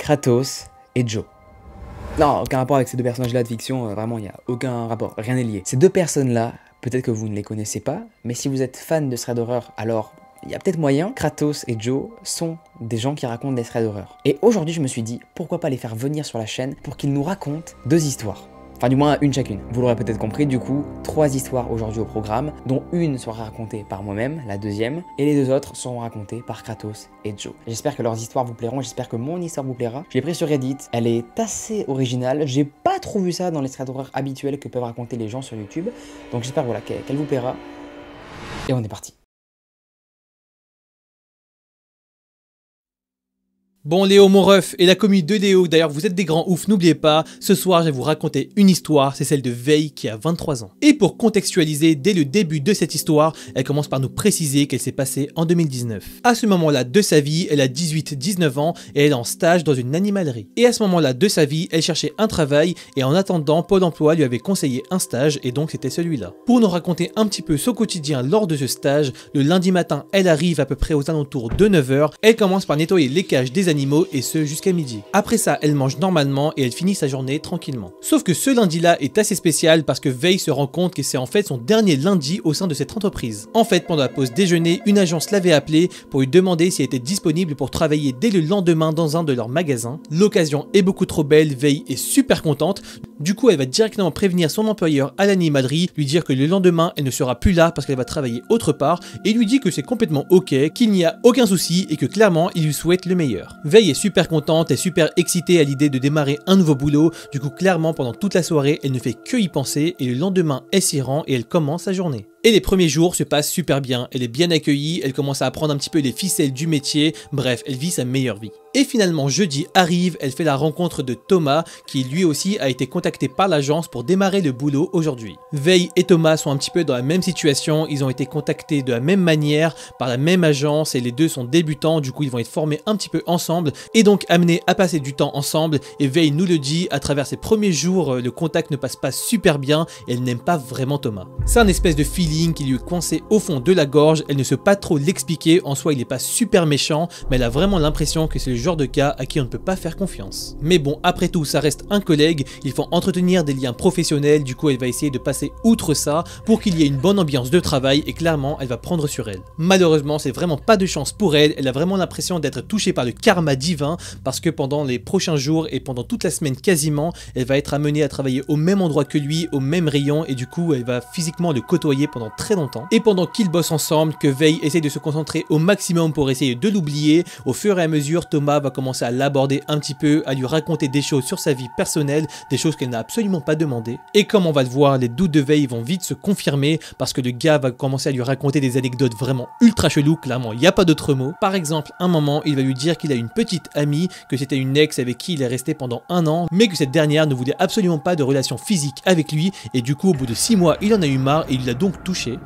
Kratos et Joe. Non, aucun rapport avec ces deux personnages-là de fiction, vraiment, il n'y a aucun rapport, rien n'est lié. Ces deux personnes-là, peut-être que vous ne les connaissez pas, mais si vous êtes fan de threads d'horreur, alors il y a peut-être moyen. Kratos et Joe sont des gens qui racontent des threads d'horreur. Et aujourd'hui, je me suis dit, pourquoi pas les faire venir sur la chaîne pour qu'ils nous racontent 2 histoires. Enfin, du moins, une chacune. Vous l'aurez peut-être compris, du coup, 3 histoires aujourd'hui au programme, dont une sera racontée par moi-même, la deuxième, et les 2 autres seront racontées par Kratos et Joe. J'espère que leurs histoires vous plairont, j'espère que mon histoire vous plaira. Je l'ai pris sur Reddit, elle est assez originale, j'ai pas trop vu ça dans les threads d'horreur habituels que peuvent raconter les gens sur YouTube, donc j'espère voilà, qu'elle vous plaira. Et on est parti. Bon Léo mon ref et la commu de Léo, d'ailleurs vous êtes des grands ouf, n'oubliez pas, ce soir je vais vous raconter une histoire, c'est celle de Vei qui a 23 ans. Et pour contextualiser, dès le début de cette histoire, elle commence par nous préciser qu'elle s'est passée en 2019. À ce moment-là de sa vie, elle a 18-19 ans et elle est en stage dans une animalerie. Et à ce moment-là de sa vie, elle cherchait un travail et en attendant, Pôle emploi lui avait conseillé un stage et donc c'était celui-là. Pour nous raconter un petit peu son quotidien lors de ce stage, le lundi matin, elle arrive à peu près aux alentours de 9 h, elle commence par nettoyer les cages des animaux et ce jusqu'à midi. Après ça, elle mange normalement et elle finit sa journée tranquillement. Sauf que ce lundi-là est assez spécial parce que Vei se rend compte que c'est en fait son dernier lundi au sein de cette entreprise. En fait, pendant la pause déjeuner, une agence l'avait appelée pour lui demander si elle était disponible pour travailler dès le lendemain dans un de leurs magasins. L'occasion est beaucoup trop belle, Vei est super contente. Du coup, elle va directement prévenir son employeur à l'animalerie, lui dire que le lendemain, elle ne sera plus là parce qu'elle va travailler autre part et lui dit que c'est complètement ok, qu'il n'y a aucun souci et que clairement, il lui souhaite le meilleur. Vei est super contente et super excitée à l'idée de démarrer un nouveau boulot, du coup clairement pendant toute la soirée, elle ne fait que y penser et le lendemain, elle s'y rend et elle commence sa journée. Et les premiers jours se passent super bien, elle est bien accueillie, elle commence à apprendre un petit peu les ficelles du métier, bref, elle vit sa meilleure vie. Et finalement, jeudi arrive, elle fait la rencontre de Thomas, qui lui aussi a été contacté par l'agence pour démarrer le boulot aujourd'hui. Vei et Thomas sont un petit peu dans la même situation, ils ont été contactés de la même manière, par la même agence, et les deux sont débutants, du coup ils vont être formés un petit peu ensemble, et donc amenés à passer du temps ensemble, et Vei nous le dit, à travers ses premiers jours, le contact ne passe pas super bien, et elle n'aime pas vraiment Thomas. C'est un espèce de feeling qui lui est coincé au fond de la gorge, elle ne sait pas trop l'expliquer, en soi il n'est pas super méchant, mais elle a vraiment l'impression que c'est le genre de cas à qui on ne peut pas faire confiance. Mais bon, après tout, ça reste un collègue, il faut entretenir des liens professionnels, du coup elle va essayer de passer outre ça pour qu'il y ait une bonne ambiance de travail et clairement elle va prendre sur elle. Malheureusement, c'est vraiment pas de chance pour elle, elle a vraiment l'impression d'être touchée par le karma divin parce que pendant les prochains jours et pendant toute la semaine quasiment, elle va être amenée à travailler au même endroit que lui, au même rayon et du coup elle va physiquement le côtoyer pendant très longtemps. Et pendant qu'ils bossent ensemble, que Vei essaie de se concentrer au maximum pour essayer de l'oublier, au fur et à mesure Thomas va commencer à l'aborder un petit peu, à lui raconter des choses sur sa vie personnelle, des choses qu'elle n'a absolument pas demandé. Et comme on va le voir, les doutes de Vei vont vite se confirmer parce que le gars va commencer à lui raconter des anecdotes vraiment ultra cheloues, clairement il n'y a pas d'autre mot. Par exemple, un moment, il va lui dire qu'il a une petite amie, que c'était une ex avec qui il est resté pendant 1 an, mais que cette dernière ne voulait absolument pas de relation physique avec lui et du coup au bout de 6 mois, il en a eu marre et il l'a donc touché.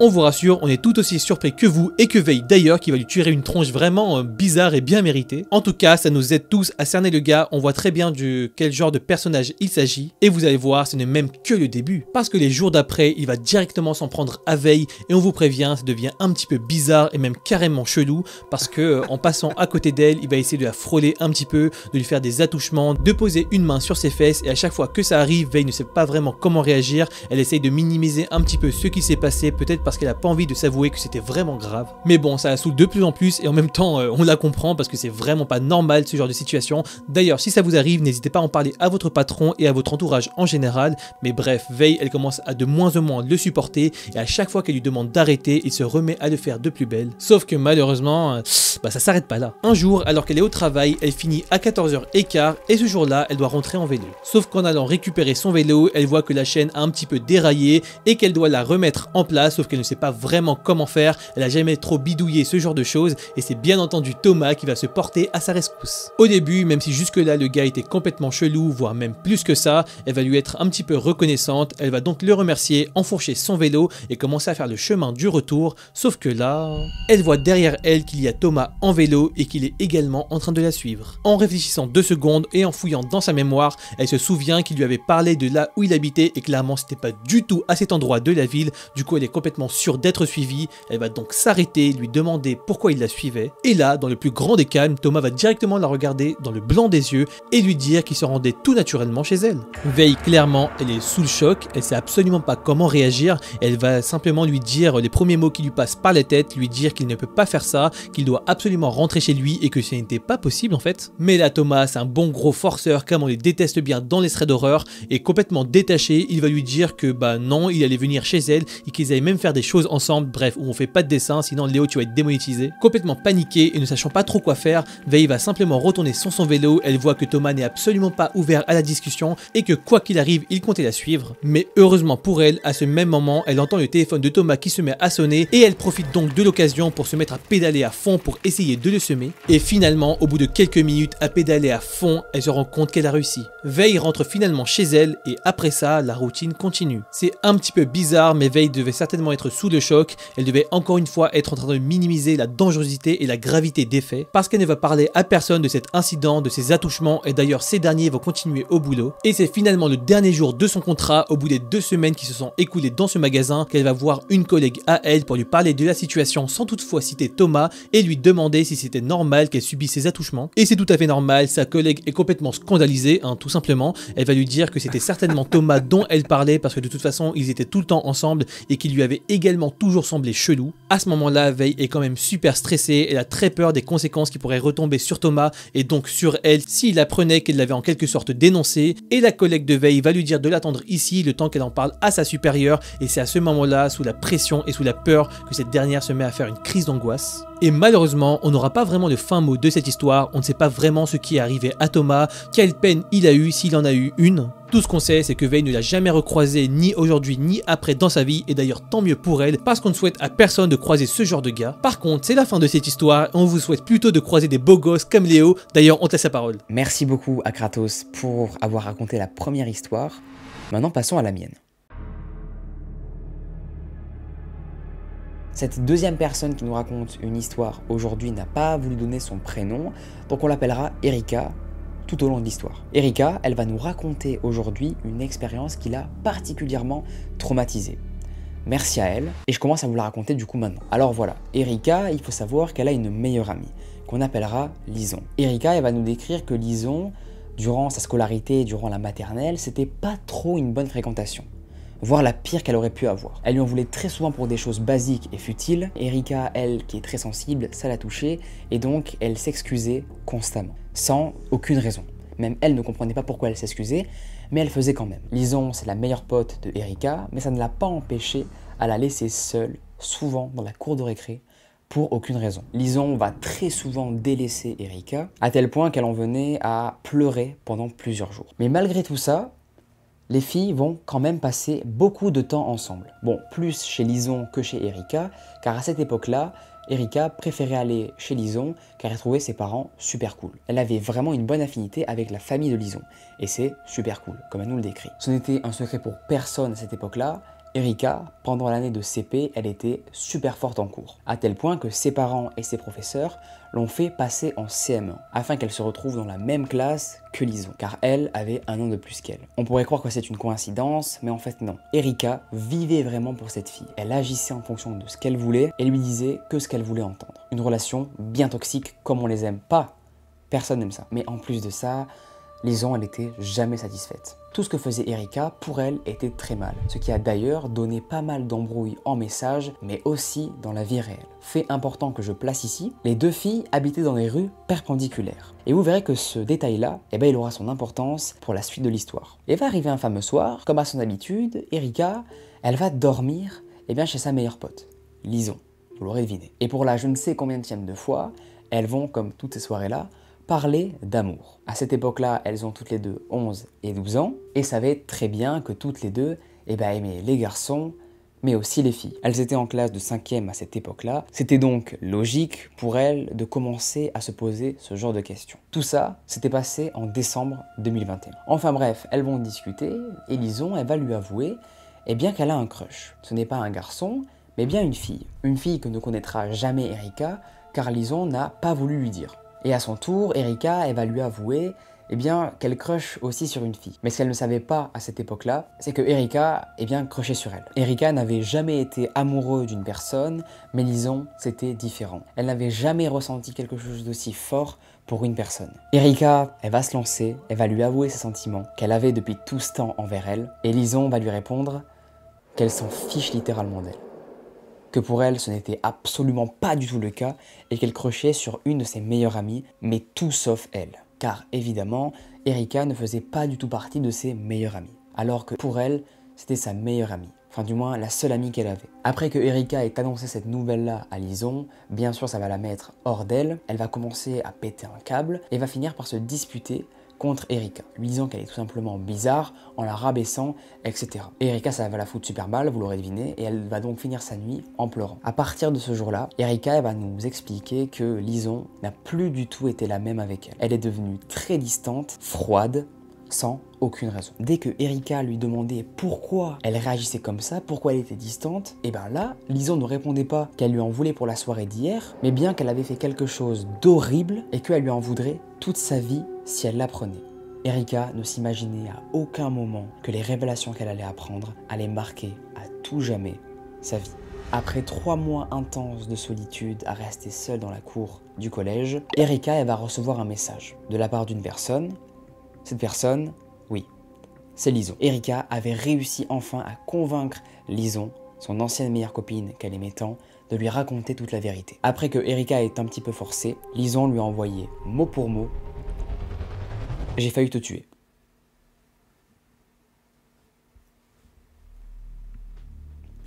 On vous rassure, on est tout aussi surpris que vous et que Vei d'ailleurs qui va lui tirer une tronche vraiment bizarre et bien méritée. En tout cas, ça nous aide tous à cerner le gars, on voit très bien de quel genre de personnage il s'agit. Et vous allez voir, ce n'est même que le début. Parce que les jours d'après, il va directement s'en prendre à Vei et on vous prévient, ça devient un petit peu bizarre et même carrément chelou. Parce que en passant à côté d'elle, il va essayer de la frôler un petit peu, de lui faire des attouchements, de poser une main sur ses fesses et à chaque fois que ça arrive, Vei ne sait pas vraiment comment réagir. Elle essaye de minimiser un petit peu ce qui s'est passé, peut-être parce qu'elle a pas envie de s'avouer que c'était vraiment grave. Mais bon, ça la saoule de plus en plus et en même temps on la comprend parce que c'est vraiment pas normal ce genre de situation. D'ailleurs, si ça vous arrive, n'hésitez pas à en parler à votre patron et à votre entourage en général. Mais bref, Vei, elle commence à de moins en moins le supporter et à chaque fois qu'elle lui demande d'arrêter, il se remet à le faire de plus belle. Sauf que malheureusement, ça s'arrête pas là. Un jour, alors qu'elle est au travail, elle finit à 14h15 et ce jour-là, elle doit rentrer en vélo. Sauf qu'en allant récupérer son vélo, elle voit que la chaîne a un petit peu déraillé et qu'elle doit la remettre en place, sauf qu'elle ne sait pas vraiment comment faire, elle a jamais trop bidouillé ce genre de choses et c'est bien entendu Thomas qui va se porter à sa rescousse. Au début, même si jusque là le gars était complètement chelou, voire même plus que ça, elle va lui être un petit peu reconnaissante, elle va donc le remercier, enfourcher son vélo et commencer à faire le chemin du retour, sauf que là, elle voit derrière elle qu'il y a Thomas en vélo et qu'il est également en train de la suivre. En réfléchissant 2 secondes et en fouillant dans sa mémoire, elle se souvient qu'il lui avait parlé de là où il habitait et clairement c'était pas du tout à cet endroit de la ville, du coup elle est complètement complètement sûre d'être suivie, elle va donc s'arrêter, lui demander pourquoi il la suivait. Et là, dans le plus grand des calmes, Thomas va directement la regarder dans le blanc des yeux et lui dire qu'il se rendait tout naturellement chez elle. Veille, clairement, elle est sous le choc, elle sait absolument pas comment réagir, elle va simplement lui dire les premiers mots qui lui passent par la tête, lui dire qu'il ne peut pas faire ça, qu'il doit absolument rentrer chez lui et que ce n'était pas possible en fait. Mais là, Thomas, c'est un bon gros forceur comme on les déteste bien dans les threads d'horreur, et complètement détaché, il va lui dire que bah non, il allait venir chez elle et qu'ils allaient même faire des choses ensemble, bref, où on fait pas de dessin, sinon Léo tu vas être démonétisé. Complètement paniqué et ne sachant pas trop quoi faire, Veille va simplement retourner sur son vélo, elle voit que Thomas n'est absolument pas ouvert à la discussion et que quoi qu'il arrive, il comptait la suivre. Mais heureusement pour elle, à ce même moment, elle entend le téléphone de Thomas qui se met à sonner et elle profite donc de l'occasion pour se mettre à pédaler à fond pour essayer de le semer. Et finalement, au bout de quelques minutes à pédaler à fond, elle se rend compte qu'elle a réussi. Veille rentre finalement chez elle et après ça, la routine continue. C'est un petit peu bizarre, mais Veille devait certainement être sous le choc. Elle devait encore une fois être en train de minimiser la dangerosité et la gravité des faits parce qu'elle ne va parler à personne de cet incident, de ses attouchements, et d'ailleurs ces derniers vont continuer au boulot. Et c'est finalement le dernier jour de son contrat, au bout des 2 semaines qui se sont écoulées dans ce magasin, qu'elle va voir une collègue à elle pour lui parler de la situation sans toutefois citer Thomas et lui demander si c'était normal qu'elle subisse ces attouchements. Et c'est tout à fait normal, sa collègue est complètement scandalisée, tout simplement. Elle va lui dire que c'était certainement Thomas dont elle parlait parce que de toute façon ils étaient tout le temps ensemble et qu'il lui avait également toujours semblé chelou. À ce moment-là, Veille est quand même super stressée, elle a très peur des conséquences qui pourraient retomber sur Thomas et donc sur elle s'il apprenait qu'elle l'avait en quelque sorte dénoncé, et la collègue de Veille va lui dire de l'attendre ici le temps qu'elle en parle à sa supérieure, et c'est à ce moment-là, sous la pression et sous la peur, que cette dernière se met à faire une crise d'angoisse. Et malheureusement, on n'aura pas vraiment de fin mot de cette histoire, on ne sait pas vraiment ce qui est arrivé à Thomas, quelle peine il a eu s'il en a eu une. Tout ce qu'on sait, c'est que Veille ne l'a jamais recroisé ni aujourd'hui ni après dans sa vie, et d'ailleurs tant mieux pour elle, parce qu'on ne souhaite à personne de croiser ce genre de gars. Par contre, c'est la fin de cette histoire, on vous souhaite plutôt de croiser des beaux gosses comme Léo, d'ailleurs on te laisse la parole. Merci beaucoup à Kratos pour avoir raconté la première histoire. Maintenant passons à la mienne. Cette deuxième personne qui nous raconte une histoire aujourd'hui n'a pas voulu donner son prénom, donc on l'appellera Erika tout au long de l'histoire. Erika, elle va nous raconter aujourd'hui une expérience qui l'a particulièrement traumatisée. Merci à elle, et je commence à vous la raconter du coup maintenant. Alors voilà, Erika, il faut savoir qu'elle a une meilleure amie, qu'on appellera Lison. Erika, elle va nous décrire que Lison, durant sa scolarité, durant la maternelle, c'était pas trop une bonne fréquentation, voire la pire qu'elle aurait pu avoir. Elle lui en voulait très souvent pour des choses basiques et futiles. Erika, elle, qui est très sensible, ça l'a touchée, et donc elle s'excusait constamment, sans aucune raison. Même elle ne comprenait pas pourquoi elle s'excusait, mais elle faisait quand même. Lison, c'est la meilleure pote de Erika, mais ça ne l'a pas empêchée à la laisser seule, souvent dans la cour de récré, pour aucune raison. Lison va très souvent délaisser Erika, à tel point qu'elle en venait à pleurer pendant plusieurs jours. Mais malgré tout ça, les filles vont quand même passer beaucoup de temps ensemble. Bon, plus chez Lison que chez Erika, car à cette époque-là, Erika préférait aller chez Lison car elle trouvait ses parents super cool. Elle avait vraiment une bonne affinité avec la famille de Lison, et c'est super cool, comme elle nous le décrit. Ce n'était un secret pour personne à cette époque-là. Erika, pendant l'année de CP, elle était super forte en cours, à tel point que ses parents et ses professeurs l'ont fait passer en CM1, afin qu'elle se retrouve dans la même classe que Lison, car elle avait un an de plus qu'elle. On pourrait croire que c'est une coïncidence, mais en fait non. Erika vivait vraiment pour cette fille. Elle agissait en fonction de ce qu'elle voulait et lui disait que ce qu'elle voulait entendre. Une relation bien toxique comme on les aime pas. Personne n'aime ça. Mais en plus de ça, Lison, elle était jamais satisfaite. Tout ce que faisait Erika, pour elle, était très mal. Ce qui a d'ailleurs donné pas mal d'embrouilles en message, mais aussi dans la vie réelle. Fait important que je place ici, les deux filles habitaient dans des rues perpendiculaires. Et vous verrez que ce détail-là, il aura son importance pour la suite de l'histoire. Et va arriver un fameux soir, comme à son habitude, Erika, elle va dormir chez sa meilleure pote, Lison. Vous l'aurez deviné. Et pour la je ne sais combienième de fois, elles vont, comme toutes ces soirées-là, parler d'amour. À cette époque-là, elles ont toutes les deux 11 et 12 ans et savaient très bien que toutes les deux aimaient les garçons, mais aussi les filles. Elles étaient en classe de 5e à cette époque-là. C'était donc logique pour elles de commencer à se poser ce genre de questions. Tout ça s'était passé en décembre 2021. Enfin bref, elles vont discuter et Lison, elle va lui avouer qu'elle a un crush. Ce n'est pas un garçon, mais bien une fille. Une fille que ne connaîtra jamais Erika, car Lison n'a pas voulu lui dire. Et à son tour, Erika, elle va lui avouer eh bien, qu'elle crush aussi sur une fille. Mais ce qu'elle ne savait pas à cette époque-là, c'est que Erika, eh bien, crushait sur elle. Erika n'avait jamais été amoureuse d'une personne, mais Lison, c'était différent. Elle n'avait jamais ressenti quelque chose d'aussi fort pour une personne. Erika, elle va se lancer, elle va lui avouer ses sentiments qu'elle avait depuis tout ce temps envers elle, et Lison va lui répondre qu'elle s'en fiche littéralement d'elle. Que pour elle, ce n'était absolument pas du tout le cas, et qu'elle crushait sur une de ses meilleures amies, mais tout sauf elle. Car évidemment, Erika ne faisait pas du tout partie de ses meilleures amies. Alors que pour elle, c'était sa meilleure amie. Enfin du moins, la seule amie qu'elle avait. Après que Erika ait annoncé cette nouvelle-là à Lison, bien sûr ça va la mettre hors d'elle, elle va commencer à péter un câble, et va finir par se disputer contre Erika, lui disant qu'elle est tout simplement bizarre, en la rabaissant, etc. Et Erika, ça va la foutre super mal, vous l'aurez deviné, et elle va donc finir sa nuit en pleurant. À partir de ce jour-là, Erika elle va nous expliquer que Lison n'a plus du tout été la même avec elle. Elle est devenue très distante, froide, sans aucune raison. Dès que Erika lui demandait pourquoi elle réagissait comme ça, pourquoi elle était distante, et ben là, Lison ne répondait pas qu'elle lui en voulait pour la soirée d'hier, mais bien qu'elle avait fait quelque chose d'horrible et qu'elle lui en voudrait toute sa vie si elle l'apprenait. Erika ne s'imaginait à aucun moment que les révélations qu'elle allait apprendre allaient marquer à tout jamais sa vie. Après 3 mois intenses de solitude à rester seule dans la cour du collège, Erika elle va recevoir un message de la part d'une personne. Cette personne, oui, c'est Lison. Erika avait réussi enfin à convaincre Lison, son ancienne meilleure copine qu'elle aimait tant, de lui raconter toute la vérité. Après que Erika ait un petit peu forcé, Lison lui a envoyé mot pour mot « J'ai failli te tuer ».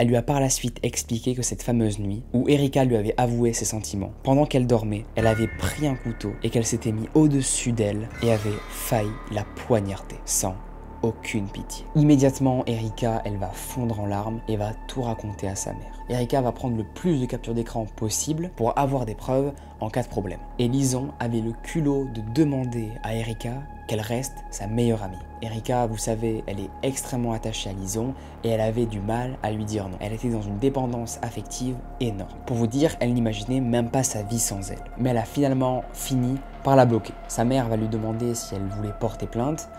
Elle lui a par la suite expliqué que cette fameuse nuit, où Erika lui avait avoué ses sentiments, pendant qu'elle dormait, elle avait pris un couteau et qu'elle s'était mis au-dessus d'elle et avait failli la poignarder, sans aucune pitié. Immédiatement, Erika, elle va fondre en larmes et va tout raconter à sa mère. Erika va prendre le plus de captures d'écran possible pour avoir des preuves en cas de problème. Et Lison avait le culot de demander à Erika qu'elle reste sa meilleure amie. Erika, vous savez, elle est extrêmement attachée à Lison et elle avait du mal à lui dire non. Elle était dans une dépendance affective énorme. Pour vous dire, elle n'imaginait même pas sa vie sans elle. Mais elle a finalement fini par la bloquer. Sa mère va lui demander si elle voulait porter plainte,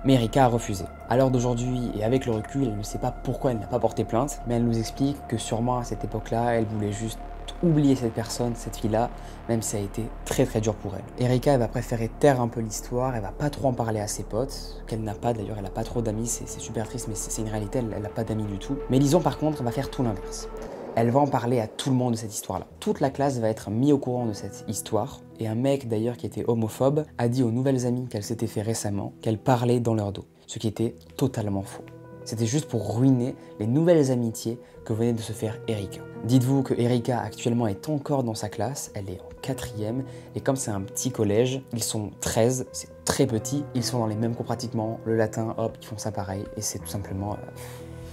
mais Erika a refusé. À l'heure d'aujourd'hui, et avec le recul, elle ne sait pas pourquoi elle n'a pas porté plainte, mais elle nous explique que sûrement à cette époque-là, elle voulait juste oublier cette personne, cette fille-là, même si ça a été très très dur pour elle. Erika, elle va préférer taire un peu l'histoire, elle va pas trop en parler à ses potes, qu'elle n'a pas d'ailleurs, elle n'a pas trop d'amis, c'est super triste, mais c'est une réalité, elle n'a pas d'amis du tout. Mais Lison par contre, elle va faire tout l'inverse. Elle va en parler à tout le monde de cette histoire-là. Toute la classe va être mise au courant de cette histoire, et un mec d'ailleurs qui était homophobe a dit aux nouvelles amies qu'elle s'était fait récemment qu'elle parlait dans leur dos, ce qui était totalement faux. C'était juste pour ruiner les nouvelles amitiés que venait de se faire Erika. Dites-vous que Erika actuellement est encore dans sa classe, elle est en 4e, et comme c'est un petit collège, ils sont 13, c'est très petit, ils sont dans les mêmes cours pratiquement, le latin, hop, ils font ça pareil, et c'est tout simplement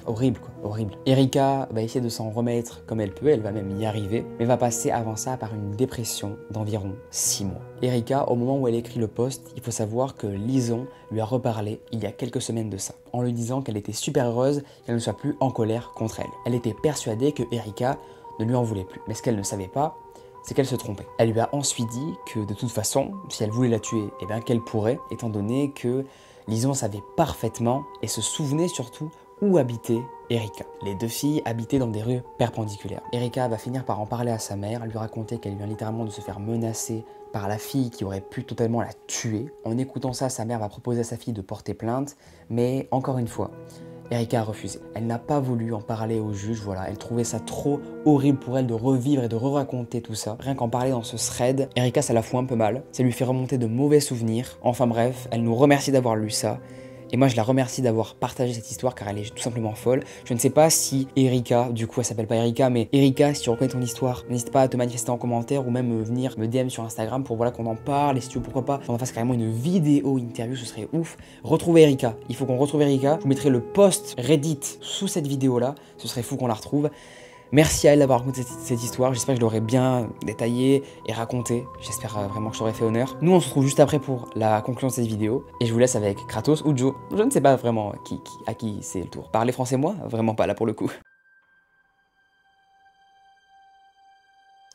horrible quoi, horrible. Erika va essayer de s'en remettre comme elle peut, elle va même y arriver, mais va passer avant ça par une dépression d'environ 6 mois. Erika, au moment où elle écrit le post, il faut savoir que Lison lui a reparlé il y a quelques semaines de ça, en lui disant qu'elle était super heureuse qu'elle ne soit plus en colère contre elle. Elle était persuadée que Erika ne lui en voulait plus, mais ce qu'elle ne savait pas, c'est qu'elle se trompait. Elle lui a ensuite dit que de toute façon, si elle voulait la tuer, eh bien qu'elle pourrait, étant donné que Lison savait parfaitement et se souvenait surtout où habitait Erika. Les deux filles habitaient dans des rues perpendiculaires. Erika va finir par en parler à sa mère, lui raconter qu'elle vient littéralement de se faire menacer par la fille qui aurait pu totalement la tuer. En écoutant ça, sa mère va proposer à sa fille de porter plainte, mais encore une fois, Erika a refusé. Elle n'a pas voulu en parler au juge, voilà, elle trouvait ça trop horrible pour elle de revivre et de re-raconter tout ça. Rien qu'en parler dans ce thread, Erika ça la fout un peu mal, ça lui fait remonter de mauvais souvenirs. Enfin bref, elle nous remercie d'avoir lu ça. Et moi je la remercie d'avoir partagé cette histoire car elle est tout simplement folle. Je ne sais pas si Erika, du coup elle s'appelle pas Erika, mais Erika, si tu reconnais ton histoire, n'hésite pas à te manifester en commentaire ou même venir me DM sur Instagram pour voilà qu'on en parle et si tu veux pourquoi pas qu'on en fasse carrément une vidéo interview, ce serait ouf. Retrouvez Erika, il faut qu'on retrouve Erika. Je vous mettrai le post Reddit sous cette vidéo là, ce serait fou qu'on la retrouve. Merci à elle d'avoir raconté cette histoire, j'espère que je l'aurais bien détaillée et racontée, j'espère vraiment que je t'aurais fait honneur. Nous on se retrouve juste après pour la conclusion de cette vidéo, et je vous laisse avec Kratos ou Joe, je ne sais pas vraiment à qui c'est le tour. Parlez français moi? Vraiment pas là pour le coup.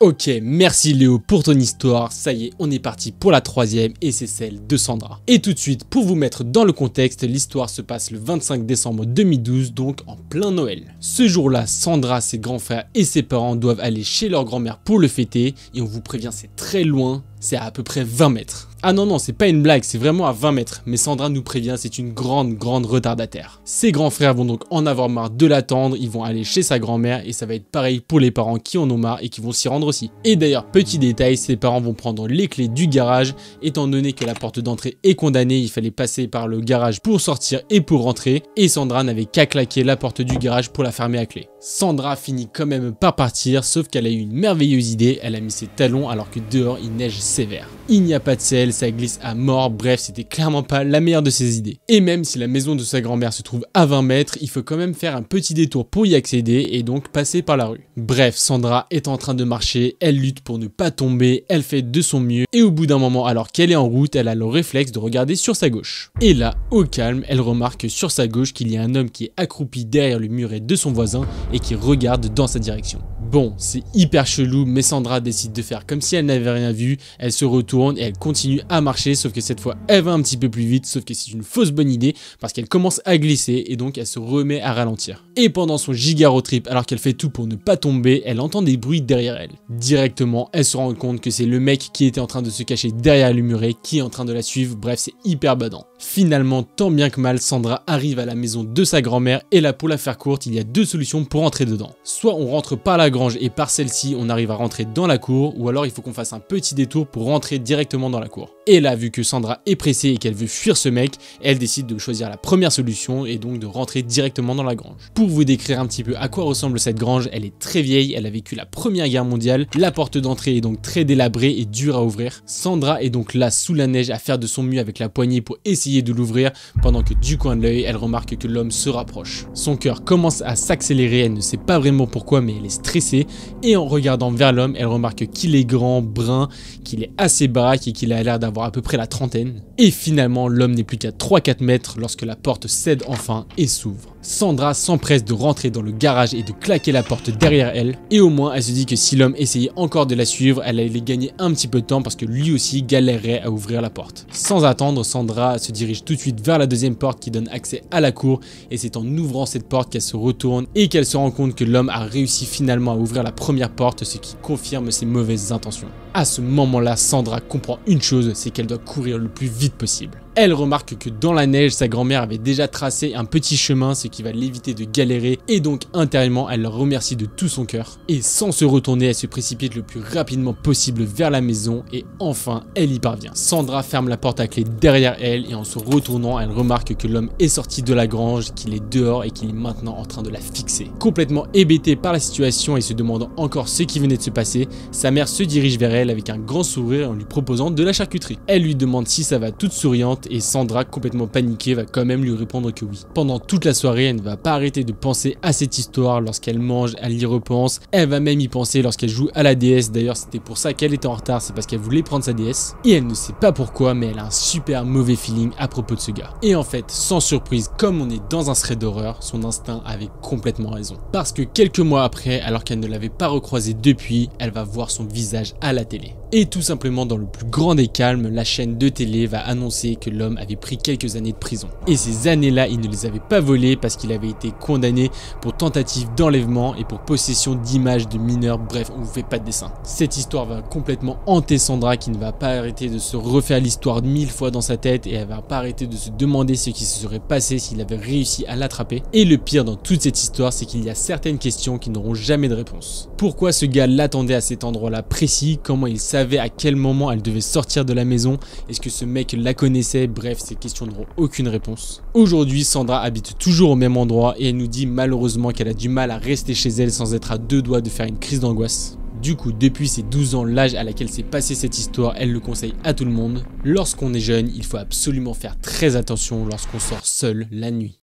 Ok, merci Léo pour ton histoire, ça y est, on est parti pour la troisième et c'est celle de Sandra. Et tout de suite, pour vous mettre dans le contexte, l'histoire se passe le 25 décembre 2012, donc en plein Noël. Ce jour-là, Sandra, ses grands frères et ses parents doivent aller chez leur grand-mère pour le fêter, et on vous prévient, c'est très loin, c'est à peu près 20 mètres. Ah non, c'est pas une blague, c'est vraiment à 20 mètres, mais Sandra nous prévient, c'est une grande retardataire. Ses grands frères vont donc en avoir marre de l'attendre, ils vont aller chez sa grand-mère et ça va être pareil pour les parents qui en ont marre et qui vont s'y rendre aussi. Et d'ailleurs, petit détail, ses parents vont prendre les clés du garage, étant donné que la porte d'entrée est condamnée, il fallait passer par le garage pour sortir et pour rentrer, et Sandra n'avait qu'à claquer la porte du garage pour la fermer à clé. Sandra finit quand même par partir, sauf qu'elle a eu une merveilleuse idée, elle a mis ses talons alors que dehors il neige sévère. Il n'y a pas de sel, ça glisse à mort, bref c'était clairement pas la meilleure de ses idées. Et même si la maison de sa grand-mère se trouve à 20 mètres, il faut quand même faire un petit détour pour y accéder et donc passer par la rue. Bref, Sandra est en train de marcher, elle lutte pour ne pas tomber, elle fait de son mieux et au bout d'un moment alors qu'elle est en route, elle a le réflexe de regarder sur sa gauche. Et là, au calme, elle remarque sur sa gauche qu'il y a un homme qui est accroupi derrière le muret de son voisin et qui regarde dans sa direction. Bon, c'est hyper chelou, mais Sandra décide de faire comme si elle n'avait rien vu, elle se retourne et elle continue à marcher, sauf que cette fois elle va un petit peu plus vite, sauf que c'est une fausse bonne idée parce qu'elle commence à glisser et donc elle se remet à ralentir. Et pendant son giga road trip, alors qu'elle fait tout pour ne pas tomber, elle entend des bruits derrière elle. Directement, elle se rend compte que c'est le mec qui était en train de se cacher derrière le muret qui est en train de la suivre, bref c'est hyper badant. Finalement, tant bien que mal, Sandra arrive à la maison de sa grand-mère et là pour la faire courte, il y a deux solutions pour entrer dedans. Soit on rentre par la grange et par celle-ci on arrive à rentrer dans la cour, ou alors il faut qu'on fasse un petit détour pour rentrer directement dans la cour. Et là, vu que Sandra est pressée et qu'elle veut fuir ce mec, elle décide de choisir la première solution et donc de rentrer directement dans la grange. Pour vous décrire un petit peu à quoi ressemble cette grange, elle est très vieille, elle a vécu la Première Guerre mondiale, la porte d'entrée est donc très délabrée et dure à ouvrir. Sandra est donc là sous la neige à faire de son mieux avec la poignée pour essayer de l'ouvrir, pendant que du coin de l'œil, elle remarque que l'homme se rapproche. Son cœur commence à s'accélérer, elle ne sait pas vraiment pourquoi mais elle est stressée, et en regardant vers l'homme, elle remarque qu'il est grand, brun, qu'il est assez baraque et qu'il a l'air d'avoir à peu près la trentaine. Et finalement, l'homme n'est plus qu'à 3-4 mètres lorsque la porte cède enfin et s'ouvre. Sandra s'empresse de rentrer dans le garage et de claquer la porte derrière elle, et au moins elle se dit que si l'homme essayait encore de la suivre, elle allait gagner un petit peu de temps parce que lui aussi galérerait à ouvrir la porte. Sans attendre, Sandra se dirige tout de suite vers la deuxième porte qui donne accès à la cour, et c'est en ouvrant cette porte qu'elle se retourne et qu'elle se rend compte que l'homme a réussi finalement à ouvrir la première porte, ce qui confirme ses mauvaises intentions. À ce moment-là, Sandra comprend une chose, c'est qu'elle doit courir le plus vite possible. Elle remarque que dans la neige, sa grand-mère avait déjà tracé un petit chemin, ce qui va l'éviter de galérer, et donc intérieurement, elle leur remercie de tout son cœur. Et sans se retourner, elle se précipite le plus rapidement possible vers la maison, et enfin, elle y parvient. Sandra ferme la porte à clé derrière elle, et en se retournant, elle remarque que l'homme est sorti de la grange, qu'il est dehors et qu'il est maintenant en train de la fixer. Complètement hébétée par la situation et se demandant encore ce qui venait de se passer, sa mère se dirige vers elle avec un grand sourire en lui proposant de la charcuterie. Elle lui demande si ça va toute souriante, et Sandra, complètement paniquée, va quand même lui répondre que oui. Pendant toute la soirée, elle ne va pas arrêter de penser à cette histoire. Lorsqu'elle mange, elle y repense. Elle va même y penser lorsqu'elle joue à la DS. D'ailleurs, c'était pour ça qu'elle était en retard, c'est parce qu'elle voulait prendre sa DS. Et elle ne sait pas pourquoi, mais elle a un super mauvais feeling à propos de ce gars. Et en fait, sans surprise, comme on est dans un thread d'horreur, son instinct avait complètement raison. Parce que quelques mois après, alors qu'elle ne l'avait pas recroisé depuis, elle va voir son visage à la télé. Et tout simplement, dans le plus grand des calmes, la chaîne de télé va annoncer que l'homme avait pris quelques années de prison. Et ces années-là, il ne les avait pas volées parce qu'il avait été condamné pour tentative d'enlèvement et pour possession d'images de mineurs. Bref, on vous fait pas de dessin. Cette histoire va complètement hanter Sandra, qui ne va pas arrêter de se refaire l'histoire 1000 fois dans sa tête, et elle va pas arrêter de se demander ce qui se serait passé s'il avait réussi à l'attraper. Et le pire dans toute cette histoire, c'est qu'il y a certaines questions qui n'auront jamais de réponse. Pourquoi ce gars l'attendait à cet endroit-là précis? Comment il savait à quel moment elle devait sortir de la maison? Est-ce que ce mec la connaissait? Bref, ces questions n'auront aucune réponse. Aujourd'hui, Sandra habite toujours au même endroit et elle nous dit malheureusement qu'elle a du mal à rester chez elle sans être à deux doigts de faire une crise d'angoisse. Du coup, depuis ses 12 ans, l'âge à laquelle s'est passée cette histoire, elle le conseille à tout le monde. Lorsqu'on est jeune, il faut absolument faire très attention lorsqu'on sort seul la nuit.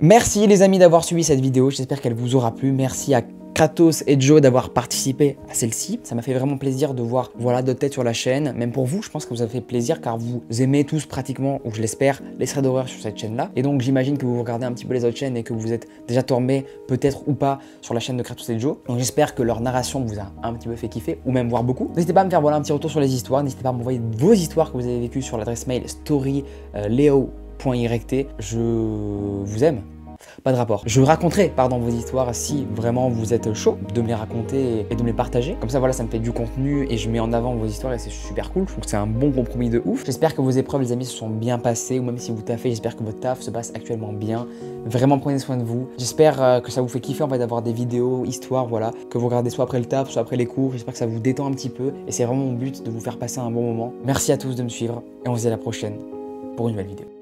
Merci les amis d'avoir suivi cette vidéo, j'espère qu'elle vous aura plu. Merci à Kratos et Joe d'avoir participé à celle-ci. Ça m'a fait vraiment plaisir de voir voilà, d'autres têtes sur la chaîne. Même pour vous, je pense que vous avez fait plaisir car vous aimez tous pratiquement, ou je l'espère, les threads d'horreur sur cette chaîne-là. Et donc j'imagine que vous regardez un petit peu les autres chaînes et que vous êtes déjà tombé peut-être ou pas sur la chaîne de Kratos et Joe. Donc j'espère que leur narration vous a un petit peu fait kiffer ou même voir beaucoup. N'hésitez pas à me faire voilà, un petit retour sur les histoires. N'hésitez pas à m'envoyer vos histoires que vous avez vécues sur l'adresse mail story.leo.yt. Je vous aime. Pas de rapport. Je raconterai, vos histoires si vraiment vous êtes chaud de me les raconter et de me les partager. Comme ça, voilà, ça me fait du contenu et je mets en avant vos histoires et c'est super cool. Je trouve que c'est un bon compromis de ouf. J'espère que vos épreuves, les amis, se sont bien passées ou même si vous taffez, j'espère que votre taf se passe actuellement bien. Vraiment, prenez soin de vous. J'espère que ça vous fait kiffer en fait d'avoir des vidéos, histoires, voilà, que vous regardez soit après le taf, soit après les cours. J'espère que ça vous détend un petit peu et c'est vraiment mon but de vous faire passer un bon moment. Merci à tous de me suivre et on se dit à la prochaine pour une nouvelle vidéo.